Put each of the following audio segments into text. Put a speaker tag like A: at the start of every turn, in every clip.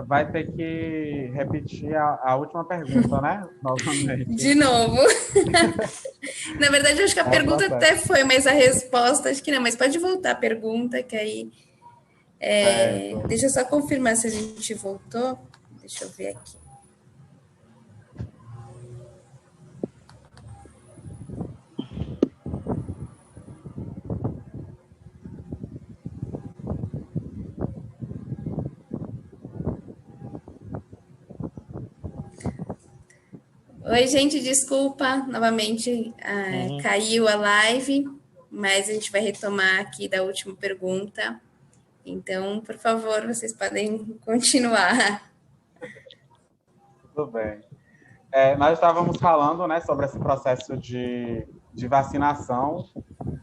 A: Vai ter que repetir a última pergunta, né? Novamente.
B: De novo. Na verdade, eu acho que a
A: É o
B: pergunta até
A: processo.
B: foi, mas a resposta acho que não. Mas pode voltar a pergunta, que aí.
A: Certo.
B: Deixa eu só confirmar se a gente voltou. Deixa eu ver aqui. Oi, gente, desculpa. Novamente
C: Uhum.
B: caiu a live, mas a gente vai retomar aqui da última pergunta. Então, por favor, vocês podem continuar.
A: Tudo bem. Nós estávamos falando, né, sobre esse processo de vacinação.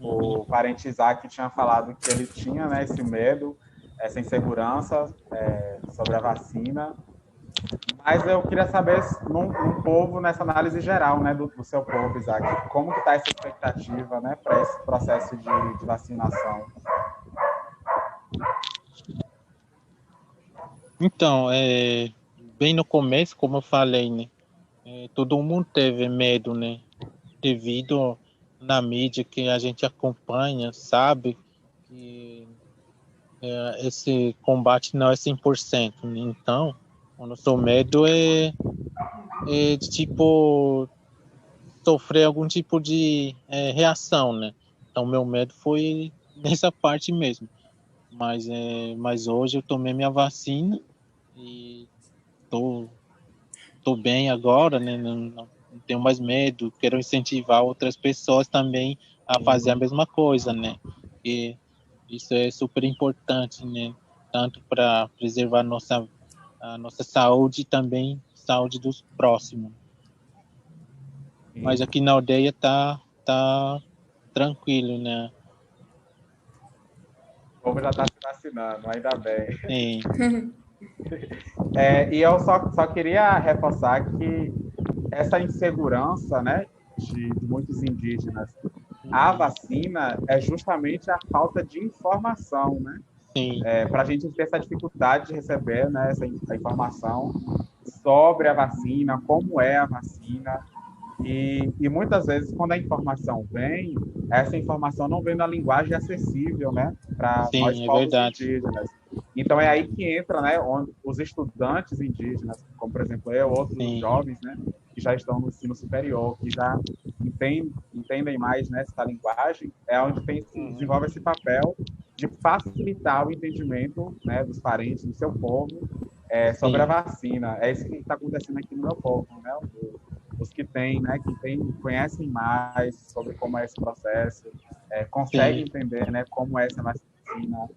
A: O parente Isaac tinha falado que ele tinha, né, esse medo, essa insegurança sobre a vacina. Mas eu queria saber, num povo, nessa análise geral, né, do seu povo, Isaac, como que está essa expectativa, né, para esse processo de vacinação?
C: Então, bem no começo, como eu falei, né? Todo mundo teve medo, né? Devido na mídia que a gente acompanha, sabe? Que esse combate não é 100%, né? Então, o nosso medo é de, tipo, sofrer algum tipo de reação, né? Então, meu medo foi nessa parte mesmo. Mas hoje eu tomei minha vacina e tô bem agora, né? Não tenho mais medo. Quero incentivar outras pessoas também a fazer a mesma coisa, né? E isso é super importante, né? Tanto para preservar a nossa saúde e também saúde dos próximos. Mas
A: Sim.
C: aqui na aldeia tá tranquilo, né?
A: O povo já está se vacinando, ainda bem.
C: Sim,
A: E eu só queria reforçar que essa insegurança, né, de muitos indígenas, a
C: uhum,
A: vacina é justamente a falta de informação, né?
C: sim,
A: Para a gente ter essa dificuldade de receber, né, a informação sobre a vacina, como é a vacina, e muitas vezes, quando a informação vem, essa informação não vem na linguagem acessível, né, para nós
C: sim, é
A: povos
C: verdade.
A: indígenas. Então é aí que entra, né, onde os estudantes indígenas, como por exemplo eu, outros
C: Sim,
A: jovens, né, que já estão no ensino superior, que já entendem mais, né, essa linguagem, é onde
C: uhum,
A: desenvolve esse papel de facilitar o entendimento, né, dos parentes do seu povo sobre a
C: sim,
A: vacina. É isso que está acontecendo aqui no meu povo, né? Os que têm, né, conhecem mais sobre como é esse processo, conseguem
C: sim,
A: entender, né, como é essa vacina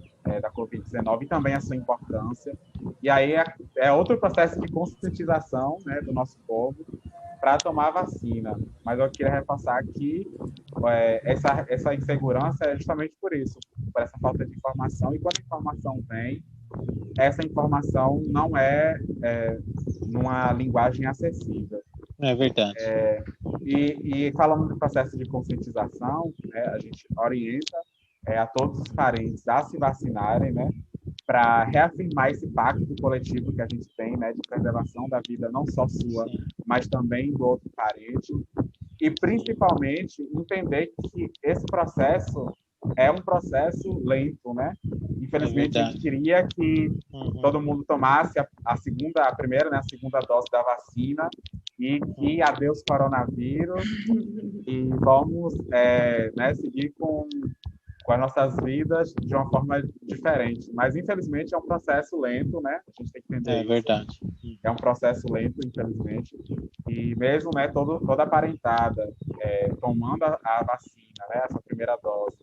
A: da Covid-19 e também a sua importância. E aí é outro processo de conscientização, né, do nosso povo para tomar a vacina. Mas eu queria reforçar que essa insegurança é justamente por isso, por essa falta de informação. E quando a informação vem, essa informação não é numa linguagem acessível.
C: é verdade.
A: E falando do processo de conscientização, né, a gente orienta a todos os parentes a se vacinarem, né, para reafirmar esse pacto coletivo que a gente tem, né, de preservação da vida não só sua,
C: Sim,
A: mas também do outro parente, e principalmente entender que esse processo é um processo lento, né?
C: é
A: Infelizmente a gente
C: verdade.
A: queria que
C: Uhum,
A: todo mundo tomasse a primeira, né, a segunda dose da vacina e que
C: uhum.
A: adeus coronavírus e vamos né, seguir com as nossas vidas de uma forma diferente. Mas, infelizmente, é um processo lento, né? A gente tem que entender
C: É
A: isso.
C: verdade.
A: É um processo lento, infelizmente. E mesmo né, toda a parentada tomando a vacina, né, essa primeira dose,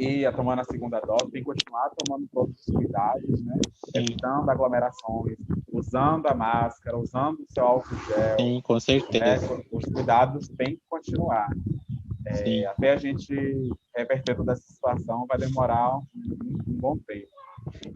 A: ia tomando a segunda dose, tem que continuar tomando todos os cuidados, né? Evitando aglomerações, usando a máscara, usando o seu álcool gel.
C: Sim, com
A: Né?
C: certeza.
A: Os cuidados têm que continuar.
C: Sim,
A: Até a gente reverter toda essa situação vai demorar um bom tempo.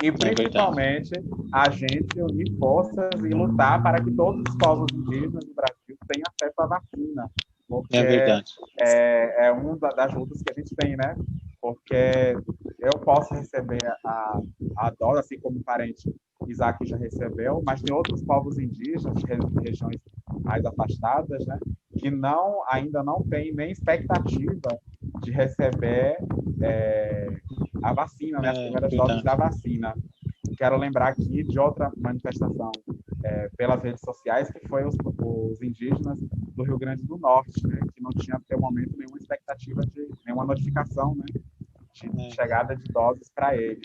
A: E,
C: é verdade.
A: principalmente, a gente unir forças e lutar para que todos os povos indígenas do Brasil tenham acesso à vacina. Porque
C: É verdade.
A: é uma das lutas que a gente tem, né? Porque eu posso receber a dose, assim como o parente Isaac já recebeu, mas tem outros povos indígenas de regiões mais afastadas, né? Que ainda não têm nem expectativa de receber a vacina, né? As primeiras doses da vacina. Quero lembrar aqui de outra manifestação pelas redes sociais, que foi os indígenas do Rio Grande do Norte, né, que não tinha até o momento nenhuma expectativa de nenhuma notificação, né, de chegada de doses para eles.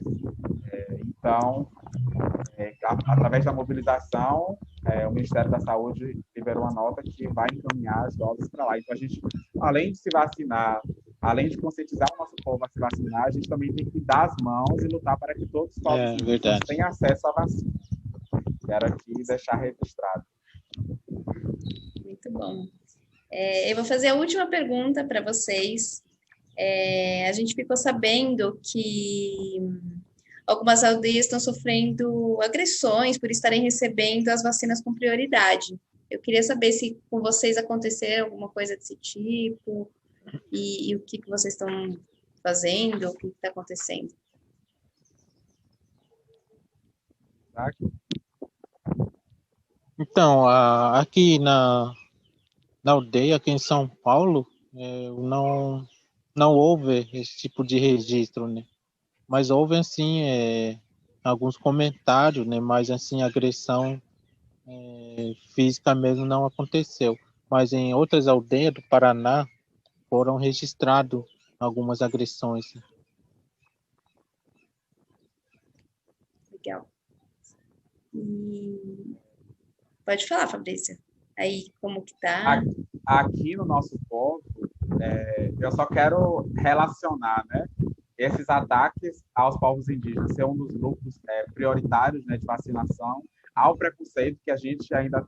A: Então, através da mobilização, o Ministério da Saúde liberou uma nota que vai encaminhar as doses para lá. Então, a gente, além de se vacinar, além de conscientizar o nosso povo a se vacinar, a gente também tem que dar as mãos e lutar para que todos os povos indígenas tenham acesso à vacina. Quero aqui deixar registrado.
B: Muito bom. Eu vou fazer a última pergunta para vocês. A gente ficou sabendo que algumas aldeias estão sofrendo agressões por estarem recebendo as vacinas com prioridade. Eu queria saber se com vocês aconteceu alguma coisa desse tipo e o que vocês estão fazendo, o que está acontecendo.
C: Então, aqui na aldeia, aqui em São Paulo, não houve esse tipo de registro, né? Mas houve, assim, alguns comentários, né? Mas, assim, agressão física mesmo não aconteceu. Mas em outras aldeias do Paraná foram registradas algumas agressões.
B: Legal. Pode falar, Fabrícia. Aí, como que tá?
A: Aqui no nosso povo, eu só quero relacionar, né, esses ataques aos povos indígenas ser um dos grupos prioritários, né, de vacinação, ao preconceito que a gente ainda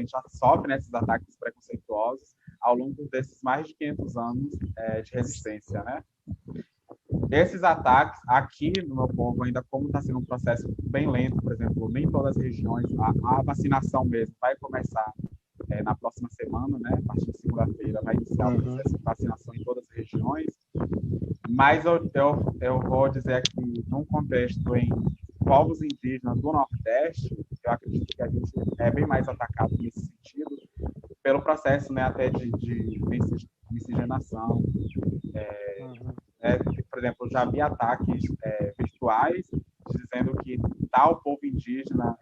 A: já sofre, né, esses ataques preconceituosos ao longo desses mais de 500 anos de resistência, né? Esses ataques aqui no meu povo, ainda como está sendo um processo bem lento, por exemplo, nem todas as regiões, a vacinação mesmo vai começar na próxima semana, né? A partir de segunda-feira vai iniciar o processo de vacinação em todas as regiões. Mas eu vou dizer aqui, num contexto em povos indígenas do Nordeste, eu acredito que a gente é bem mais atacado nesse sentido, pelo processo, né, até de miscigenação. Por exemplo, eu já vi ataques virtuais dizendo que tal povo indígena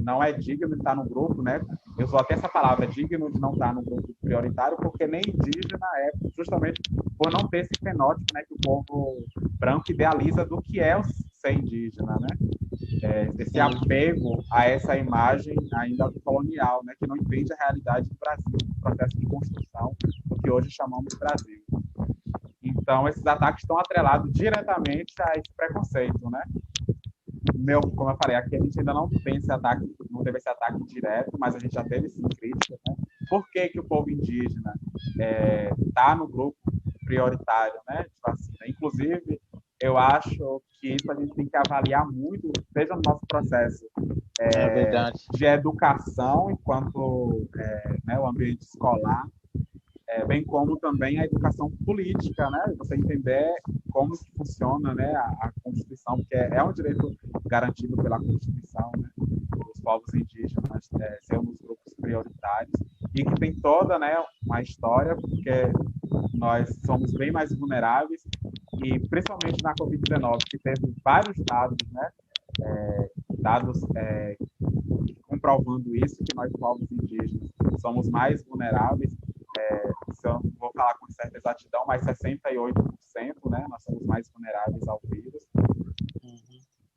A: não é digno de estar no grupo, né? Eu uso até essa palavra, digno de não estar no grupo prioritário, porque nem indígena é, justamente por não ter esse fenótipo, né, que o povo branco idealiza do que é o ser indígena, né? Esse apego a essa imagem ainda colonial, né, que não entende a realidade do Brasil, o processo de construção do que hoje chamamos Brasil. Então, esses ataques estão atrelados diretamente a esse preconceito, né? Como eu falei, aqui a gente ainda não tem esse ataque, não teve esse ataque direto, mas a gente já teve sim críticas, né? Por que o povo indígena está no grupo prioritário, né, de vacina? Inclusive, eu acho que isso a gente tem que avaliar muito, seja no nosso processo de educação, enquanto né, o ambiente escolar, bem como também a educação política, né? Você entender como que funciona, né, a Constituição, porque é um direito garantido pela Constituição, né? Os povos indígenas ser um dos grupos prioritários e que tem toda, né, uma história, porque nós somos bem mais vulneráveis e principalmente na Covid-19, que teve vários dados, né, dados comprovando isso, que nós povos indígenas somos mais vulneráveis. Eu vou falar com certa exatidão, mas 68%, né, nós somos mais vulneráveis ao vírus.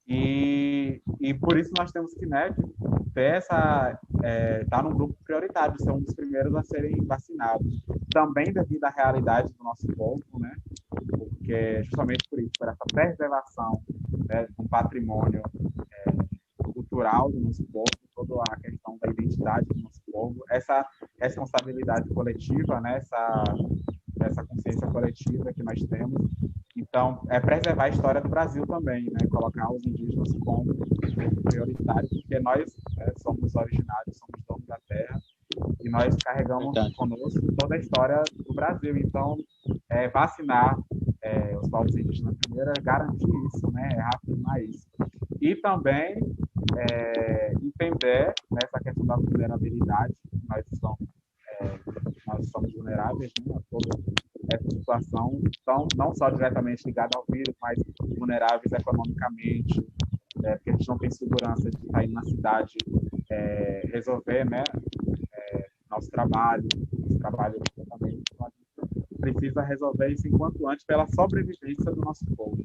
A: E por isso nós temos que, né, ter está no grupo prioritário, ser um dos primeiros a serem vacinados. Também devido à realidade do nosso povo, né? Porque justamente por isso, por essa preservação, né, de um patrimônio cultural do nosso povo, toda a questão da identidade do nosso povo, essa responsabilidade coletiva, né, essa consciência coletiva que nós temos. Então, é preservar a história do Brasil também, né, colocar os indígenas como prioritário, porque nós, né, somos originários, somos donos da terra, e nós carregamos conosco toda a história do Brasil. Então, vacinar os povos indígenas primeiro é garantir isso, né, reafirmar isso. E também entender, né, essa questão da vulnerabilidade, nós somos vulneráveis, né, a toda essa situação, então, não só diretamente ligada ao vírus, mas vulneráveis economicamente, porque a gente não tem segurança de sair na cidade, resolver, né, nosso trabalho também precisa resolver isso enquanto antes pela sobrevivência do nosso povo.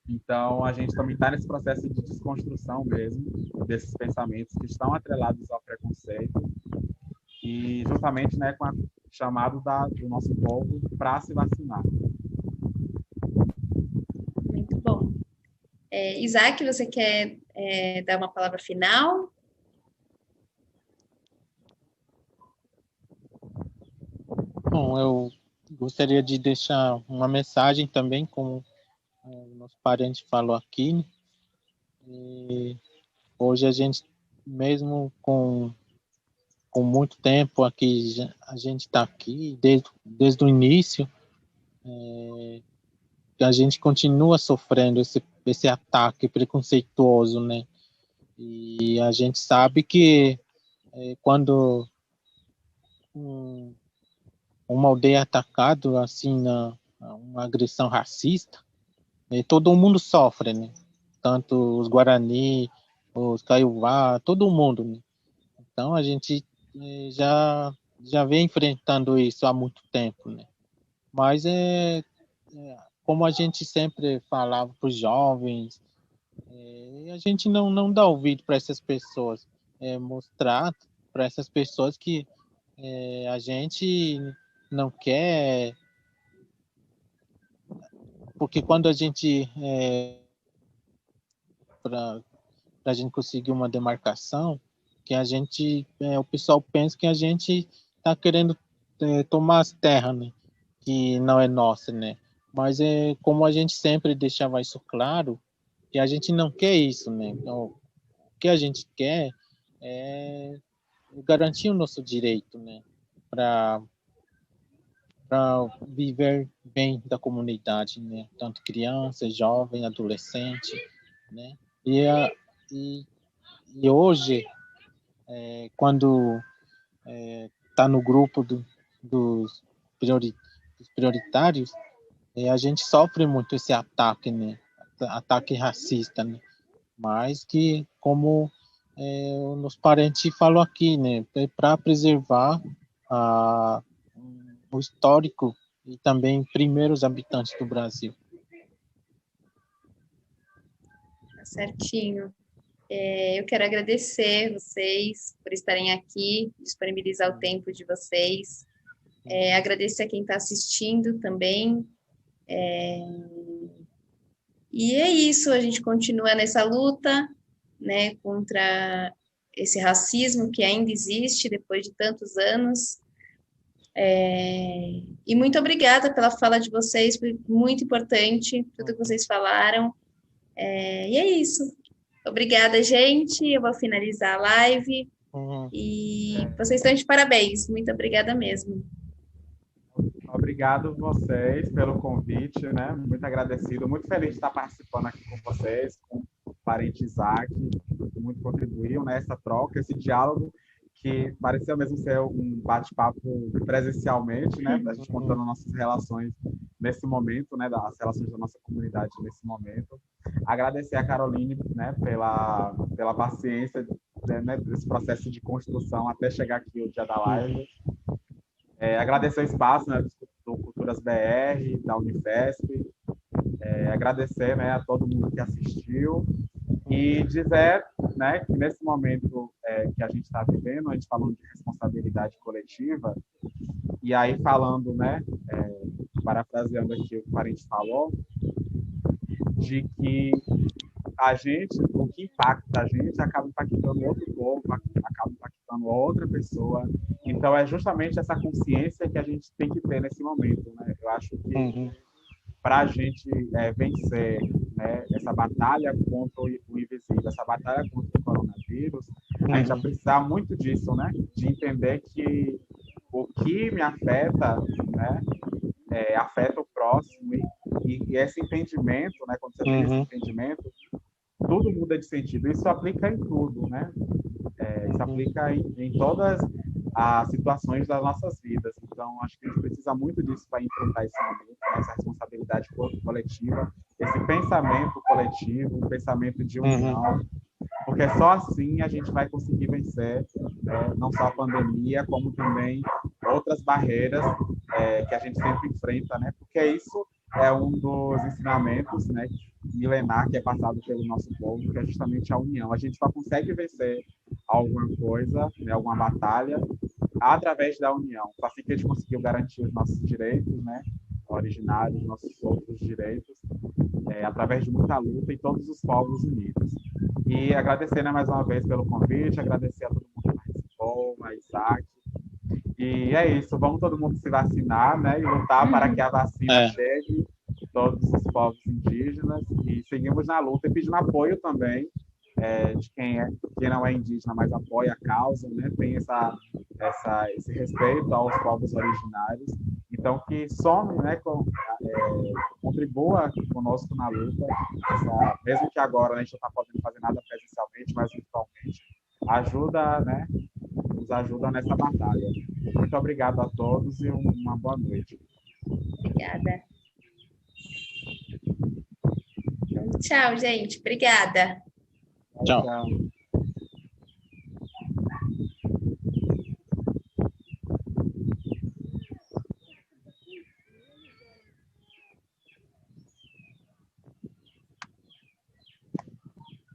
A: Então, a gente também está nesse processo de desconstrução mesmo desses pensamentos que estão atrelados ao preconceito e justamente, né, com o chamado do nosso povo para se vacinar.
B: Muito bom. Isaac, você quer dar uma palavra final?
C: Bom, eu gostaria de deixar uma mensagem também, como o nosso parente falou aqui, né? E hoje a gente, mesmo com muito tempo aqui, a gente está aqui desde o início, a gente continua sofrendo esse ataque preconceituoso, né? E a gente sabe que quando uma aldeia é atacada, assim, uma agressão racista, todo mundo sofre, né? Tanto os Guarani, os Kaiowá, todo mundo, né? Então a gente já vem enfrentando isso há muito tempo, né? Mas como a gente sempre falava para os jovens, a gente não dá ouvido para essas pessoas, mostrar para essas pessoas que a gente não quer, porque quando a gente para a gente conseguir uma demarcação, que a gente, o pessoal pensa que a gente está querendo tomar as terras, né? Que não é nossa, né? Mas como a gente sempre deixava isso claro, que a gente não quer isso, né? Então, o que a gente quer é garantir o nosso direito, né? Para viver bem da comunidade, né? Tanto criança, jovem, adolescente, né? E hoje, quando está no grupo dos prioritários, a gente sofre muito esse ataque, né? Ataque racista, né? Mas que, como o nosso parente falou aqui, né? Para preservar o histórico e também primeiros habitantes do Brasil.
B: Tá certinho. Eu quero agradecer vocês por estarem aqui, disponibilizar o tempo de vocês. Agradecer a quem está assistindo também. E é isso, a gente continua nessa luta, né, contra esse racismo que ainda existe depois de tantos anos. E muito obrigada pela fala de vocês, foi muito importante tudo que vocês falaram. E é isso. Obrigada, gente. Eu vou finalizar a live. E vocês estão de parabéns. Muito obrigada mesmo.
A: Obrigado vocês pelo convite, né? Muito agradecido, muito feliz de estar participando aqui com vocês, com o parente Isaac, que muito contribuiu nessa troca, esse diálogo que pareceu mesmo ser um bate-papo presencialmente, né? A gente contando nossas relações nesse momento, né? Das relações da nossa comunidade nesse momento. Agradecer a Caroline, né? Pela paciência, né? Desse processo de construção até chegar aqui o dia da live. Agradecer o espaço, né, do Culturas BR, da Unifesp, agradecer, né, a todo mundo que assistiu E dizer, né, que nesse momento que a gente está vivendo, a gente falando de responsabilidade coletiva, e aí falando, né, parafraseando aqui o que o parente falou, de que a gente, o que impacta a gente, acaba impactando outro povo, acaba impactando outra pessoa. Então, é justamente essa consciência que a gente tem que ter nesse momento, né? Eu acho que para a gente vencer, né, essa batalha contra o invisível, essa batalha contra o coronavírus, a gente vai precisar muito disso, né? De entender que o que me afeta, né, afeta o próximo, e esse entendimento, né, quando você tem esse entendimento, tudo muda de sentido. Isso aplica em tudo, né? Isso aplica em todas as situações das nossas vidas. Então, acho que a gente precisa muito disso para enfrentar esse momento, essa responsabilidade coletiva, esse pensamento coletivo, um pensamento de união, porque só assim a gente vai conseguir vencer, né, não só a pandemia, como também outras barreiras que a gente sempre enfrenta, né? Porque isso é um dos ensinamentos, né, milenar que é passado pelo nosso povo, que é justamente a união. A gente só consegue vencer alguma coisa, né, alguma batalha, através da união. Só assim que a gente conseguiu garantir os nossos direitos, né, originários, nossos outros direitos, através de muita luta, e todos os povos unidos. E agradecer, né, mais uma vez pelo convite, agradecer a todo mundo que participou, a Isaac. E é isso, vamos todo mundo se vacinar, né, e lutar para que a vacina chegue a todos os povos indígenas, e seguimos na luta e pedindo apoio também de quem não é indígena, mas apoia a causa, né, tem esse respeito aos povos originários. Então, que some, né, contribua conosco na luta, mesmo que agora, né, a gente não está podendo fazer nada presencialmente, mas virtualmente, né, nos ajuda nessa batalha. Muito obrigado a todos e uma boa noite.
B: Obrigada. Tchau, gente. Obrigada.
C: Tchau.